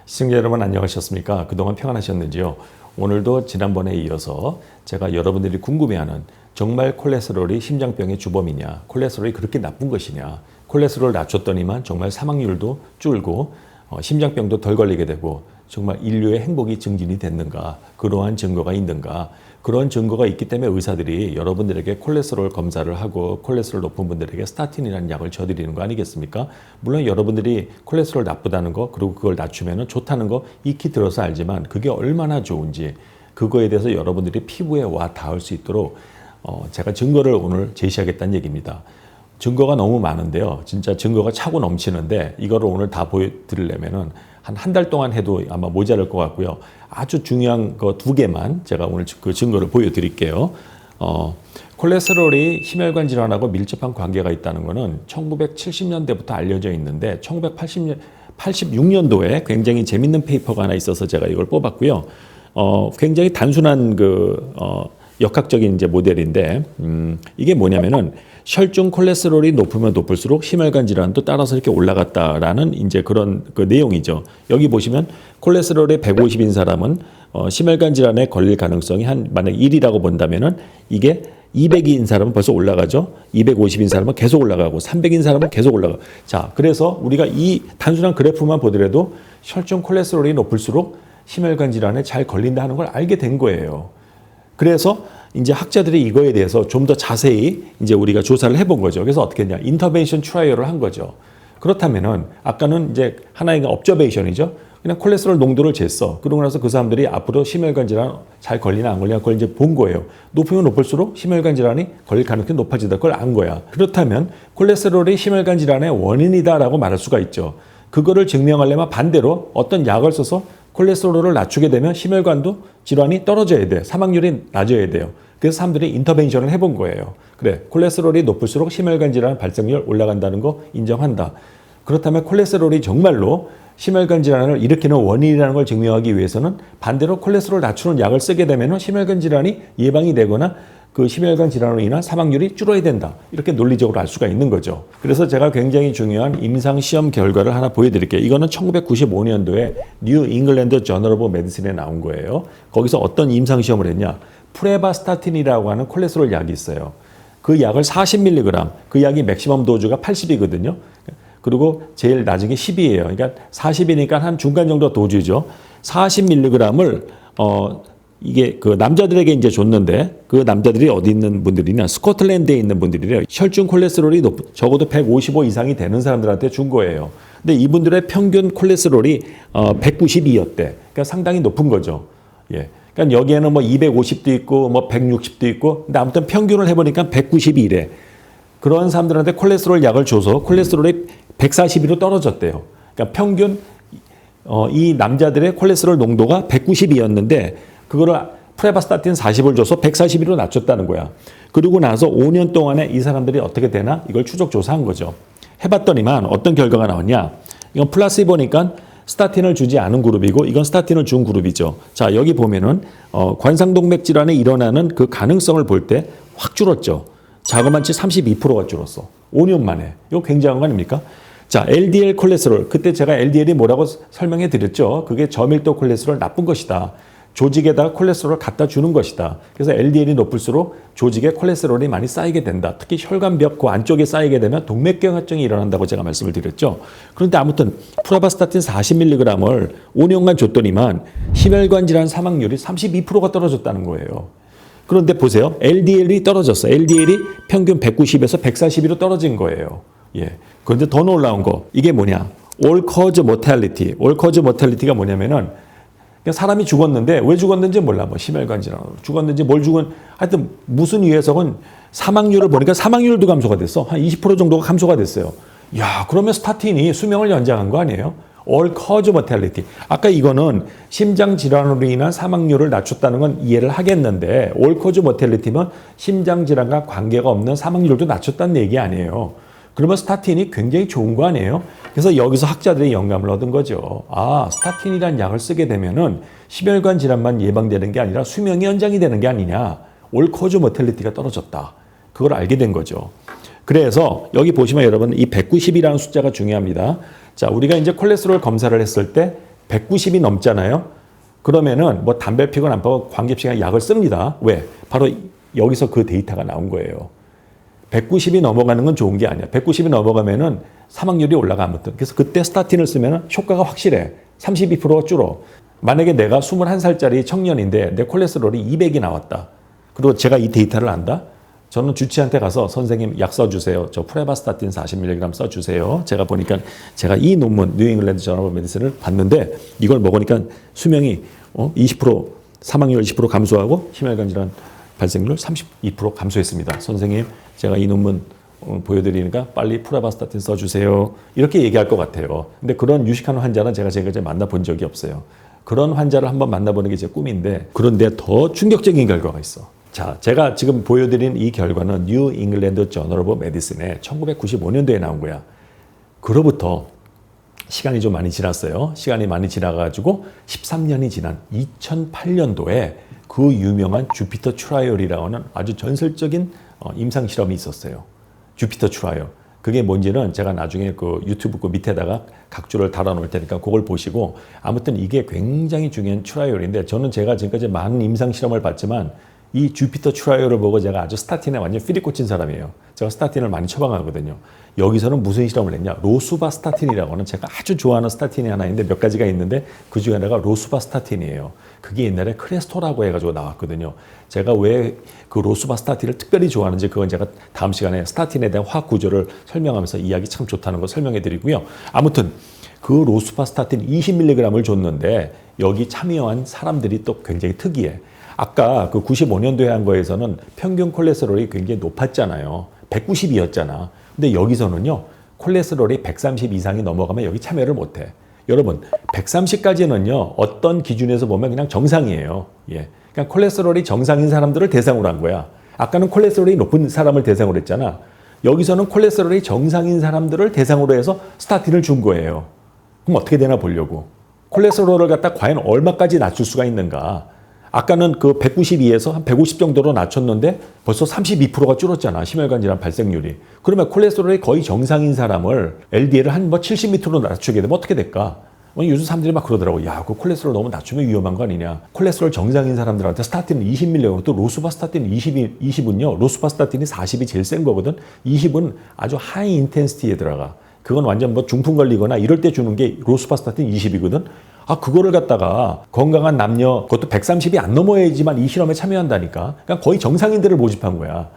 시청자 여러분 안녕하셨습니까? 그동안 평안하셨는지요? 오늘도 지난번에 이어서 제가 여러분들이 궁금해하는 정말 콜레스테롤이 심장병의 주범이냐? 콜레스테롤이 그렇게 나쁜 것이냐? 콜레스테롤 낮췄더니만 정말 사망률도 줄고 심장병도 덜 걸리게 되고 정말 인류의 행복이 증진이 됐는가? 그러한 증거가 있는가? 그런 증거가 있기 때문에 의사들이 여러분들에게 콜레스테롤 검사를 하고 콜레스테롤 높은 분들에게 스타틴이라는 약을 줘드리는 거 아니겠습니까? 물론 여러분들이 콜레스테롤 나쁘다는 거 그리고 그걸 낮추면 좋다는 거 익히 들어서 알지만 그게 얼마나 좋은지 그거에 대해서 여러분들이 피부에 와 닿을 수 있도록 제가 증거를 오늘 제시하겠다는 얘기입니다. 증거가 너무 많은데요. 진짜 증거가 차고 넘치는데 이거를 오늘 다 보여드리려면은 한 달 동안 해도 아마 모자랄 것 같고요. 아주 중요한 거 두 개만 제가 오늘 그 증거를 보여드릴게요. 콜레스테롤이 심혈관 질환하고 밀접한 관계가 있다는 것은 1970년대부터 알려져 있는데 1986년도에 굉장히 재밌는 페이퍼가 하나 있어서 제가 이걸 뽑았고요. 굉장히 단순한 역학적인 이제 모델인데 이게 뭐냐면은 혈중 콜레스테롤이 높으면 높을수록 심혈관 질환도 따라서 이렇게 올라갔다라는 이제 그런 그 내용이죠. 여기 보시면 콜레스테롤이 150인 사람은 심혈관 질환에 걸릴 가능성이 만약 1이라고 본다면은 이게 200인 사람은 벌써 올라가죠. 250인 사람은 계속 올라가고 300인 사람은 계속 올라가고. 자, 그래서 우리가 이 단순한 그래프만 보더라도 혈중 콜레스테롤이 높을수록 심혈관 질환에 잘 걸린다는 걸 알게 된 거예요. 그래서 이제 학자들이 이거에 대해서 좀 더 자세히 이제 우리가 조사를 해본 거죠. 그래서 어떻게 했냐? 인터벤션 트라이얼을 한 거죠. 그렇다면은 아까는 이제 하나의 업저베이션이죠. 그냥 콜레스테롤 농도를 쟀어. 그러고 나서 그 사람들이 앞으로 심혈관 질환 잘 걸리나 안 걸리나 그걸 이제 본 거예요. 높으면 높을수록 심혈관 질환이 걸릴 가능성이 높아지다. 그걸 안 거야. 그렇다면 콜레스테롤이 심혈관 질환의 원인이다라고 말할 수가 있죠. 그거를 증명하려면 반대로 어떤 약을 써서 콜레스테롤을 낮추게 되면 심혈관도 질환이 떨어져야 돼. 사망률이 낮아야 돼요. 그래서 사람들이 인터벤션을 해본 거예요. 그래, 콜레스테롤이 높을수록 심혈관 질환 발생률 올라간다는 거 인정한다. 그렇다면 콜레스테롤이 정말로 심혈관 질환을 일으키는 원인이라는 걸 증명하기 위해서는 반대로 콜레스테롤 낮추는 약을 쓰게 되면 심혈관 질환이 예방이 되거나 그 심혈관 질환으로 인한 사망률이 줄어야 된다. 이렇게 논리적으로 알 수가 있는 거죠. 그래서 제가 굉장히 중요한 임상 시험 결과를 하나 보여드릴게요. 이거는 1995년도에 뉴 잉글랜드 저널 오브 메디슨에 나온 거예요. 거기서 어떤 임상 시험을 했냐? 프레바스타틴이라고 하는 콜레스테롤 약이 있어요. 그 약을 40mg, 그 약이 맥시멈 도주가 80이거든요. 그리고 제일 낮은 게 10이에요. 그러니까 40이니까 한 중간 정도 도주죠. 40mg을 이게 그 남자들에게 이제 줬는데 그 남자들이 어디 있는 분들이냐? 스코틀랜드에 있는 분들이래요. 혈중 콜레스테롤이 적어도 155 이상이 되는 사람들한테 준 거예요. 근데 이분들의 평균 콜레스테롤이 192였대. 그러니까 상당히 높은 거죠. 예. 그러니까 여기에는 뭐 250도 있고 뭐 160도 있고 근데 아무튼 평균을 해보니까 192래. 그런 사람들한테 콜레스테롤 약을 줘서 콜레스테롤이 142로 떨어졌대요. 그러니까 평균 이 남자들의 콜레스테롤 농도가 192였는데 그거를 프레바스타틴 40을 줘서 142로 낮췄다는 거야. 그러고 나서 5년 동안에 이 사람들이 어떻게 되나 이걸 추적 조사한 거죠. 해봤더니만 어떤 결과가 나왔냐. 이건 플라시보니까 스타틴을 주지 않은 그룹이고 이건 스타틴을 준 그룹이죠. 자, 여기 보면은 관상동맥 질환에 일어나는 그 가능성을 볼 때 확 줄었죠. 자그마치 32%가 줄었어. 5년 만에. 이거 굉장한 거 아닙니까? 자, LDL 콜레스테롤. 그때 제가 LDL이 뭐라고 설명해 드렸죠. 그게 저밀도 콜레스테롤 나쁜 것이다. 조직에다가 콜레스테롤을 갖다 주는 것이다. 그래서 LDL이 높을수록 조직에 콜레스테롤이 많이 쌓이게 된다. 특히 혈관벽 그 안쪽에 쌓이게 되면 동맥경화증이 일어난다고 제가 말씀을 드렸죠. 그런데 아무튼 프레바스타틴 40mg을 5년간 줬더니만 심혈관 질환 사망률이 32%가 떨어졌다는 거예요. 그런데 보세요. LDL이 떨어졌어. LDL이 평균 190에서 142로 떨어진 거예요. 예. 그런데 더 놀라운 거. 이게 뭐냐? All cause mortality. All cause mortality가 뭐냐면은 사람이 죽었는데 왜 죽었는지 몰라. 뭐 심혈관 질환으로 죽었는지 뭘 하여튼 무슨 이유에서는 사망률을 보니까 사망률도 감소가 됐어. 한 20% 정도가 감소가 됐어요. 야, 그러면 스타틴이 수명을 연장한 거 아니에요? All cause mortality. 아까 이거는 심장 질환으로 인한 사망률을 낮췄다는 건 이해를 하겠는데 All cause mortality면 심장 질환과 관계가 없는 사망률도 낮췄다는 얘기 아니에요. 그러면 스타틴이 굉장히 좋은 거 아니에요? 그래서 여기서 학자들이 영감을 얻은 거죠. 아, 스타틴이라는 약을 쓰게 되면은 심혈관 질환만 예방되는 게 아니라 수명이 연장이 되는 게 아니냐. 올 코즈 모텔리티가 떨어졌다. 그걸 알게 된 거죠. 그래서 여기 보시면 여러분 이 190이라는 숫자가 중요합니다. 자, 우리가 이제 콜레스테롤 검사를 했을 때 190이 넘잖아요. 그러면은 뭐 담배 피건 안 피건 관계없이 약을 씁니다. 왜? 바로 여기서 그 데이터가 나온 거예요. 190이 넘어가는 건 좋은 게 아니야. 190이 넘어가면은 사망률이 올라가 아무튼. 그래서 그때 스타틴을 쓰면은 효과가 확실해. 32%가 줄어. 만약에 내가 21살짜리 청년인데 내 콜레스테롤이 200이 나왔다. 그리고 제가 이 데이터를 안다? 저는 주치의한테 가서 선생님 약 써주세요. 저 프레바스타틴 40mg 써주세요. 제가 보니까 제가 이 논문 뉴잉글랜드 저널 오브 메디슨을 봤는데 이걸 먹으니까 수명이 20% 사망률 20% 감소하고 심혈관 질환 발생률 32% 감소했습니다. 선생님 제가 이 논문 보여드리니까 빨리 프레바스타틴 써주세요. 이렇게 얘기할 것 같아요. 근데 그런 유식한 환자는 제가 지금까지 만나본 적이 없어요. 그런 환자를 한번 만나보는 게 제 꿈인데 그런데 더 충격적인 결과가 있어. 자, 제가 지금 보여드린 이 결과는 뉴 잉글랜드 저널 오브 메디슨에 1995년도에 나온 거야. 그로부터 시간이 좀 많이 지났어요. 시간이 많이 지나가지고 13년이 지난 2008년도에 그 유명한 주피터 트라이얼이라고 하는 아주 전설적인 임상 실험이 있었어요. 주피터 트라이얼. 그게 뭔지는 제가 나중에 그 유튜브 그 밑에다가 각주를 달아놓을 테니까 그걸 보시고 아무튼 이게 굉장히 중요한 트라이얼인데 저는 제가 지금까지 많은 임상 실험을 봤지만 이 주피터 트라이얼을 보고 제가 아주 스타틴에 완전 필이 꽂힌 사람이에요. 제가 스타틴을 많이 처방하거든요. 여기서는 무슨 실험을 했냐? 로수바스타틴이라고 하는 제가 아주 좋아하는 스타틴이 하나 있는데 몇 가지가 있는데 그 중에 하나가 로수바스타틴이에요. 그게 옛날에 크레스토라고 해가지고 나왔거든요. 제가 왜 그 로수바스타틴을 특별히 좋아하는지 그건 제가 다음 시간에 스타틴에 대한 화학 구조를 설명하면서 이야기 참 좋다는 거 설명해 드리고요. 아무튼 그 로수바스타틴 20mg을 줬는데 여기 참여한 사람들이 또 굉장히 특이해. 아까 그 95년도에 한 거에서는 평균 콜레스테롤이 굉장히 높았잖아요. 190이었잖아. 근데 여기서는요, 콜레스테롤이 130 이상이 넘어가면 여기 참여를 못 해. 여러분, 130까지는요, 어떤 기준에서 보면 그냥 정상이에요. 예. 그냥 콜레스테롤이 정상인 사람들을 대상으로 한 거야. 아까는 콜레스테롤이 높은 사람을 대상으로 했잖아. 여기서는 콜레스테롤이 정상인 사람들을 대상으로 해서 스타틴을 준 거예요. 그럼 어떻게 되나 보려고. 콜레스테롤을 갖다 과연 얼마까지 낮출 수가 있는가. 아까는 그 192에서 한 150 정도로 낮췄는데 벌써 32%가 줄었잖아. 심혈관 질환 발생률이. 그러면 콜레스테롤이 거의 정상인 사람을 LDL을 한 뭐 70m로 낮추게 되면 어떻게 될까? 요즘 사람들이 막 그러더라고. 야, 그 콜레스테롤 너무 낮추면 위험한 거 아니냐. 콜레스테롤 정상인 사람들한테 스타틴은 20mg, 또 로수바스타틴 20은요. 로수바스타틴이 40이 제일 센 거거든. 20은 아주 하이 인텐시티에 들어가. 그건 완전 뭐 중풍 걸리거나 이럴 때 주는 게 로수바스타틴 20이거든. 아, 그거를 갖다가 건강한 남녀, 그것도 130이 안 넘어야지만 이 실험에 참여한다니까. 그냥 거의 정상인들을 모집한 거야.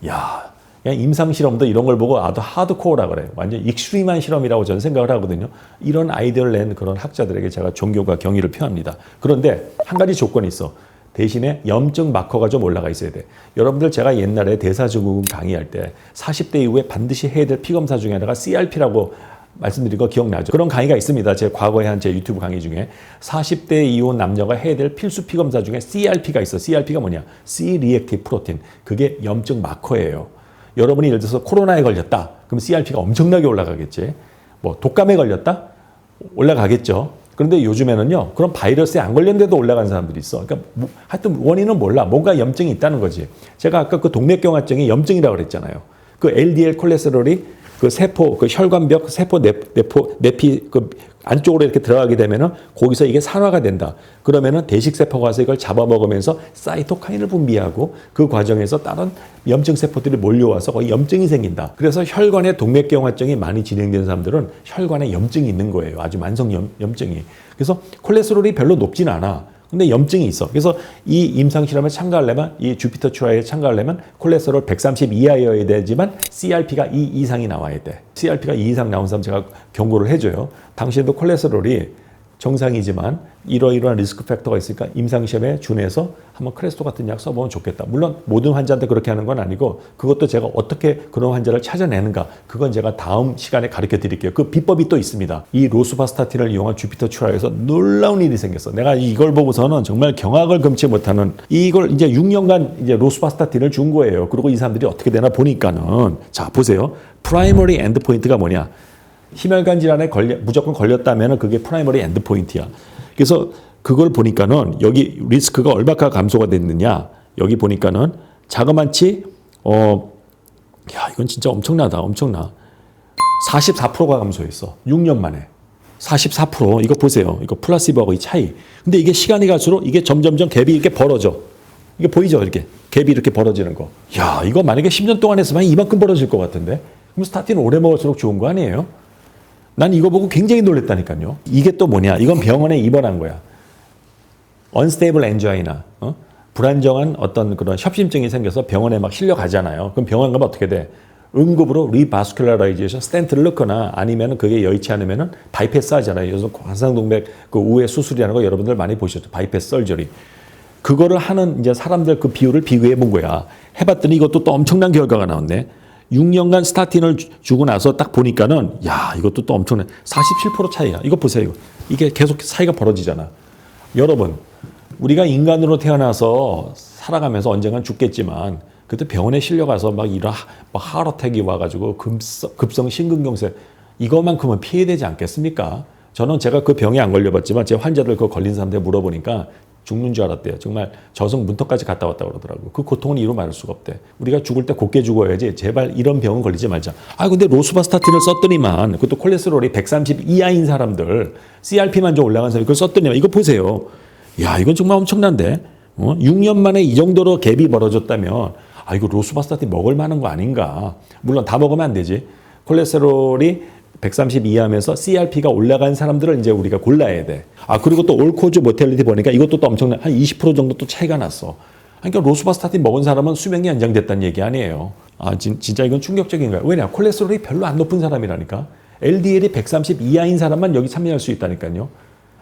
야, 그냥 임상실험도 이런 걸 보고 아주 하드코어라 그래. 완전 익스트림한 실험이라고 저는 생각을 하거든요. 이런 아이디어를 낸 그런 학자들에게 제가 존경과 경의를 표합니다. 그런데 한 가지 조건이 있어. 대신에 염증 마커가 좀 올라가 있어야 돼. 여러분들 제가 옛날에 대사증후군 강의할 때 40대 이후에 반드시 해야 될 피검사 중에 하나가 CRP라고 말씀드린 거 기억나죠? 그런 강의가 있습니다. 제 과거에 한 제 유튜브 강의 중에 40대 이후 남녀가 해야 될 필수 피검사 중에 CRP가 있어. CRP가 뭐냐? C-리액티브 프로틴. 그게 염증 마커예요. 여러분이 예를 들어서 코로나에 걸렸다. 그럼 CRP가 엄청나게 올라가겠지. 뭐 독감에 걸렸다? 올라가겠죠. 그런데 요즘에는요. 그런 바이러스에 안 걸렸는데도 올라간 사람들이 있어. 그러니까 하여튼 원인은 몰라. 뭔가 염증이 있다는 거지. 제가 아까 그 동맥경화증이 염증이라고 그랬잖아요. 그 LDL 콜레스테롤이 그 세포, 그 혈관벽, 세포 내피 그 안쪽으로 이렇게 들어가게 되면은 거기서 이게 산화가 된다. 그러면은 대식세포가 와서 이걸 잡아먹으면서 사이토카인을 분비하고 그 과정에서 다른 염증 세포들이 몰려와서 거의 염증이 생긴다. 그래서 혈관에 동맥경화증이 많이 진행된 사람들은 혈관에 염증이 있는 거예요. 아주 만성 염증이. 그래서 콜레스테롤이 별로 높진 않아. 근데 염증이 있어. 그래서 이 임상실험에 참가하려면, 이 주피터 트라이얼에 참가하려면 콜레스테롤 130 이하여야 되지만 CRP가 2 이상이 나와야 돼. CRP가 2 이상 나온 사람 제가 경고를 해줘요. 당신도 콜레스테롤이 정상이지만 이러이러한 리스크 팩터가 있으니까 임상시험에 준해서 한번 크레스토 같은 약 써보면 좋겠다. 물론 모든 환자한테 그렇게 하는 건 아니고 그것도 제가 어떻게 그런 환자를 찾아내는가 그건 제가 다음 시간에 가르쳐 드릴게요. 그 비법이 또 있습니다. 이 로수바스타틴을 이용한 주피터 트라이얼에서 놀라운 일이 생겼어. 내가 이걸 보고서는 정말 경악을 금치 못하는 이걸 이제 6년간 이제 로수바스타틴을 준 거예요. 그리고 이 사람들이 어떻게 되나 보니까는 자 보세요. 프라이머리 엔드 포인트가 뭐냐? 심혈관 질환에 무조건 걸렸다면 그게 프라이머리 엔드 포인트야. 그래서 그걸 보니까는 여기 리스크가 얼마나 감소가 됐느냐. 여기 보니까는 자그만치 야 이건 진짜 엄청나다. 엄청나. 44%가 감소했어. 6년 만에. 44% 이거 보세요. 이거 플라시보하고 이 차이. 근데 이게 시간이 갈수록 이게 점점점 갭이 이렇게 벌어져. 이게 보이죠? 이렇게 갭이 이렇게 벌어지는 거. 야, 이거 만약에 10년 동안 했으면 이만큼 벌어질 것 같은데. 그럼 스타틴 오래 먹을수록 좋은 거 아니에요? 난 이거 보고 굉장히 놀랐다니까요. 이게 또 뭐냐? 이건 병원에 입원한 거야. unstable angina, 불안정한 어떤 그런 협심증이 생겨서 병원에 막 실려가잖아요. 그럼 병원 가면 어떻게 돼? 응급으로 리바스큘라라이제이션 스텐트를 넣거나 아니면 그게 여의치 않으면은 바이패스 하잖아요. 요즘 관상동맥 그 우회 수술이라는 거 여러분들 많이 보셨죠? 바이패스 설저리. 그거를 하는 이제 사람들 그 비율을 비교해 본 거야. 해봤더니 이것도 또 엄청난 결과가 나왔네. 6년간 스타틴을 주고 나서 딱 보니까는 야, 이것도 또 엄청난 47% 차이야. 이거 보세요. 이게 계속 차이가 벌어지잖아. 여러분, 우리가 인간으로 태어나서 살아가면서 언젠간 죽겠지만 그때 병원에 실려가서 막 이런 하르택이 와가지고 급성 심근경색 이것만큼은 피해되지 않겠습니까? 저는 제가 그 병에 안 걸려봤지만 제 환자들 그 걸린 사람들 물어보니까 죽는 줄 알았대요. 정말 저승 문턱까지 갔다 왔다 그러더라고요. 그 고통은 이루 말할 수가 없대. 우리가 죽을 때 곱게 죽어야지 제발 이런 병은 걸리지 말자. 아 근데 로수바스타틴을 썼더니만 그것도 콜레스테롤이 130 이하인 사람들 CRP만 좀 올라간 사람 그걸 썼더니만 이거 보세요. 야 이건 정말 엄청난데 6년 만에 이 정도로 갭이 벌어졌다면 아 이거 로수바스타틴 먹을 만한 거 아닌가. 물론 다 먹으면 안 되지. 콜레스테롤이 130 이하면서 CRP가 올라간 사람들을 이제 우리가 골라야 돼. 아 그리고 또 올코즈 모텔리티 보니까 이것도 또 엄청난 한 20% 정도 또 차이가 났어. 그러니까 로수바스타틴 먹은 사람은 수명이 연장됐다는 얘기 아니에요. 아 진짜 이건 충격적인 거야. 왜냐 콜레스테롤이 별로 안 높은 사람이라니까. LDL이 130 이하인 사람만 여기 참여할 수 있다니까요.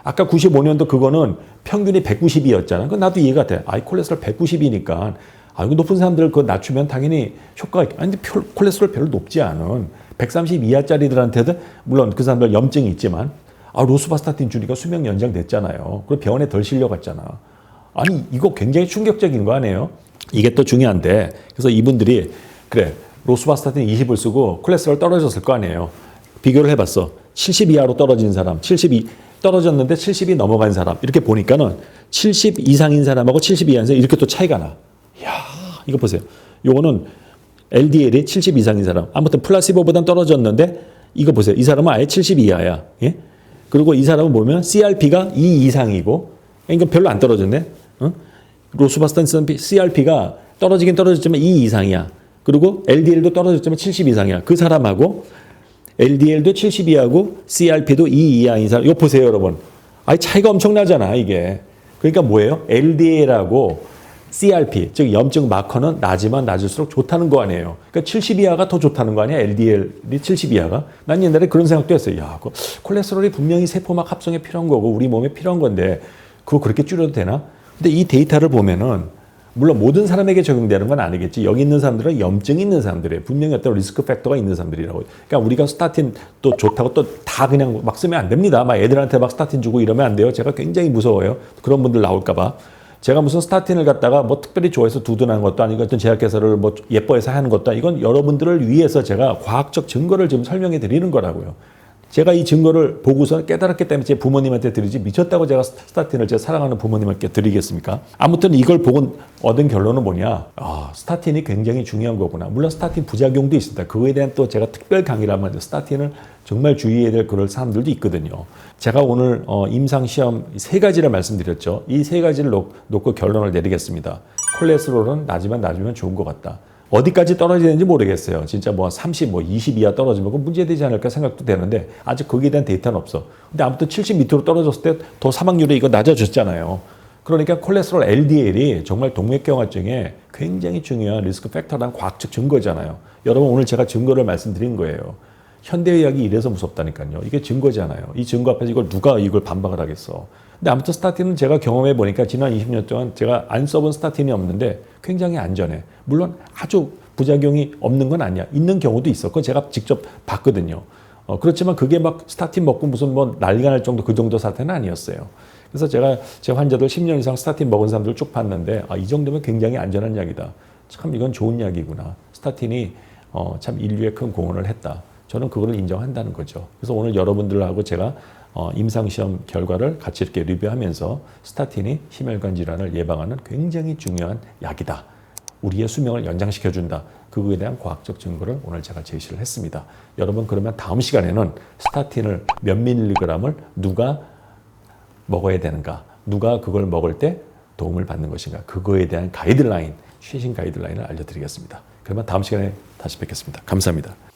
아까 95년도 그거는 평균이 190이었잖아. 그 나도 이해가 돼. 아 콜레스테롤 190이니까 아 이거 높은 사람들 그거 낮추면 당연히 효과가 있. 아니 근데 콜레스테롤 별로 높지 않은 130 이하짜리들한테도 물론 그 사람들 염증이 있지만 아 로수바스타틴 주니까 수명 연장됐잖아요. 그리고 병원에 덜 실려갔잖아. 아니 이거 굉장히 충격적인 거 아니에요? 이게 또 중요한데 그래서 이분들이 그래 로수바스타틴 20을 쓰고 콜레스테롤 떨어졌을 거 아니에요. 비교를 해봤어. 70 이하로 떨어진 사람 72 떨어졌는데 70이 넘어간 사람 이렇게 보니까는 70 이상인 사람하고 70 이하인 사람 이렇게 또 차이가 나. 이야 이거 보세요. 요거는 LDL이 70 이상인 사람. 아무튼 플라시보보단 떨어졌는데 이거 보세요. 이 사람은 아예 70 이하야. 예? 그리고 이 사람은 보면 CRP가 2 이상이고 그러니까 별로 안 떨어졌네. 로수바스타틴 CRP가 떨어지긴 떨어졌지만 2 이상이야. 그리고 LDL도 떨어졌지만 70 이상이야. 그 사람하고 LDL도 70 이하고 CRP도 2 이하인 사람. 이거 보세요, 여러분. 아니 차이가 엄청나잖아, 이게. 그러니까 뭐예요? LDL하고 CRP, 즉 염증 마커는 낮으면 낮을수록 좋다는 거 아니에요. 그러니까 70 이하가 더 좋다는 거 아니야? LDL이 70 이하가? 난 옛날에 그런 생각도 했어요. 야, 콜레스테롤이 분명히 세포막 합성에 필요한 거고 우리 몸에 필요한 건데 그거 그렇게 줄여도 되나? 근데 이 데이터를 보면은 물론 모든 사람에게 적용되는 건 아니겠지. 여기 있는 사람들은 염증이 있는 사람들이에요. 분명히 어떤 리스크 팩터가 있는 사람들이라고. 그러니까 우리가 스타틴 또 좋다고 또 다 그냥 막 쓰면 안 됩니다. 막 애들한테 막 스타틴 주고 이러면 안 돼요. 제가 굉장히 무서워요. 그런 분들 나올까 봐. 제가 무슨 스타틴을 갖다가 뭐 특별히 좋아해서 두둔하는 것도 아니고 어떤 제약회사를 뭐 예뻐해서 하는 것도 아니고 이건 여러분들을 위해서 제가 과학적 증거를 지금 설명해 드리는 거라고요. 제가 이 증거를 보고서 깨달았기 때문에 제 부모님한테 드리지 미쳤다고 제가 스타틴을 제 사랑하는 부모님께 드리겠습니까? 아무튼 이걸 보고 얻은 결론은 뭐냐? 아, 스타틴이 굉장히 중요한 거구나. 물론 스타틴 부작용도 있습니다. 그거에 대한 또 제가 특별 강의를 하면 스타틴을 정말 주의해야 될 그럴 사람들도 있거든요. 제가 오늘 임상시험 3가지를 말씀드렸죠. 이 3가지를 놓고 결론을 내리겠습니다. 콜레스테롤은 낮으면 좋은 것 같다. 어디까지 떨어지는지 모르겠어요. 진짜 뭐 30, 뭐 20 이하 떨어지면 그건 문제되지 않을까 생각도 되는데 아직 거기에 대한 데이터는 없어. 근데 아무튼 70 밑으로 떨어졌을 때 더 사망률이 이거 낮아졌잖아요. 그러니까 콜레스테롤 LDL이 정말 동맥경화증에 굉장히 중요한 리스크 팩터라는 과학적 증거잖아요. 여러분 오늘 제가 증거를 말씀드린 거예요. 현대의학이 이래서 무섭다니까요. 이게 증거잖아요. 이 증거 앞에서 누가 이걸 반박을 하겠어. 근데 아무튼 스타틴은 제가 경험해 보니까 지난 20년 동안 제가 안 써본 스타틴이 없는데 굉장히 안전해. 물론 아주 부작용이 없는 건 아니야. 있는 경우도 있어. 그건 제가 직접 봤거든요. 그렇지만 그게 막 스타틴 먹고 무슨 뭐 난리가 날 정도 그 정도 사태는 아니었어요. 그래서 제가 제 환자들 10년 이상 스타틴 먹은 사람들 쭉 봤는데 이 정도면 굉장히 안전한 약이다. 참 이건 좋은 약이구나. 스타틴이 참 인류에 큰 공헌을 했다. 저는 그걸 인정한다는 거죠. 그래서 오늘 여러분들하고 제가 임상시험 결과를 같이 이렇게 리뷰하면서 스타틴이 심혈관 질환을 예방하는 굉장히 중요한 약이다. 우리의 수명을 연장시켜준다. 그거에 대한 과학적 증거를 오늘 제가 제시를 했습니다. 여러분 그러면 다음 시간에는 스타틴을 몇 밀리그램을 누가 먹어야 되는가, 누가 그걸 먹을 때 도움을 받는 것인가, 그거에 대한 가이드라인, 최신 가이드라인을 알려드리겠습니다. 그러면 다음 시간에 다시 뵙겠습니다. 감사합니다.